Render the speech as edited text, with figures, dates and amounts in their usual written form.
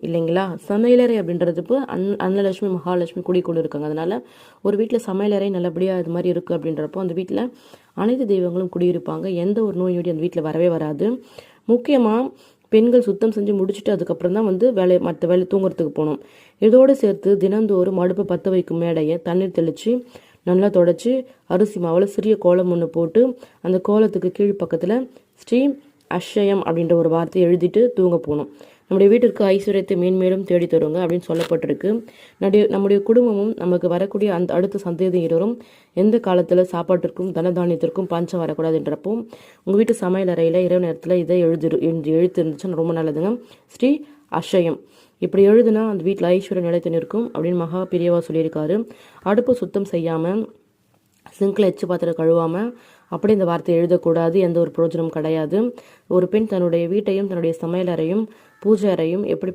இல்லைங்களா? சமையலறை அப்படின்றதுக்கு அன்னலட்சுமி, மகாலட்சுமி குடிக்கொண்டு இருக்காங்க. அதனால ஒரு வீட்டில் சமையலறை நல்லபடியாக இது மாதிரி இருக்குது அப்படின்றப்போ அந்த வீட்டில் அனைத்து தெய்வங்களும் குடியிருப்பாங்க. எந்த ஒரு நோய் நொடி அந்த வீட்டில் வரவே வராது. முக்கியமாக பெண்கள் சுத்தம் செஞ்சு முடிச்சுட்டு அதுக்கப்புறம் தான் மற்ற வேலை தூங்குறதுக்கு போகணும். இதோடு சேர்த்து தினந்தோறும் அடுப்பு பற்ற வைக்கும் மேடையை தண்ணீர் தெளித்து நல்லா தொடச்சி அரிசி மாவில் சிறிய கோலம் ஒன்று போட்டு அந்த கோலத்துக்கு கீழ் பக்கத்தில் ஸ்ரீ அக்ஷயம் அப்படின்ற ஒரு வார்த்தையை எழுதிட்டு தூங்க போகணும். நம்முடைய வீட்டிற்கு ஐஸ்வர்யத்தை மேன்மேலும் தேடி தருங்க அப்படின்னு சொல்லப்பட்டிருக்கு. நம்முடைய குடும்பமும் நமக்கு வரக்கூடிய அந்த அடுத்த சந்ததியினரும் எந்த காலத்தில் சாப்பாட்டிற்கும் தனதானியத்திற்கும் பஞ்சம் வரக்கூடாதுன்றப்போ உங்கள் வீட்டு சமையல் அறையில் இரவு நேரத்தில் இதை எழுத்து இருந்துச்சுன்னா ரொம்ப நல்லதுங்க. ஸ்ரீ அக்ஷயம் இப்படி எழுதுனா அந்த வீட்டில் ஐஸ்வர்யம் நிலைத்து நிற்கும் அப்படின்னு மகா பெரியவா சொல்லியிருக்காரு. அடுப்பு சுத்தம் செய்யாமல் சிங்கில் எச்சு பாத்திரம் கழுவாமல் அப்படி இந்த வார்த்தையை எழுதக்கூடாது. எந்த ஒரு பிரயோஜனமும் கிடையாது. ஒரு பெண் தன்னுடைய வீட்டையும் தன்னுடைய சமையல் அறையும் பூஜை அறையும் எப்படி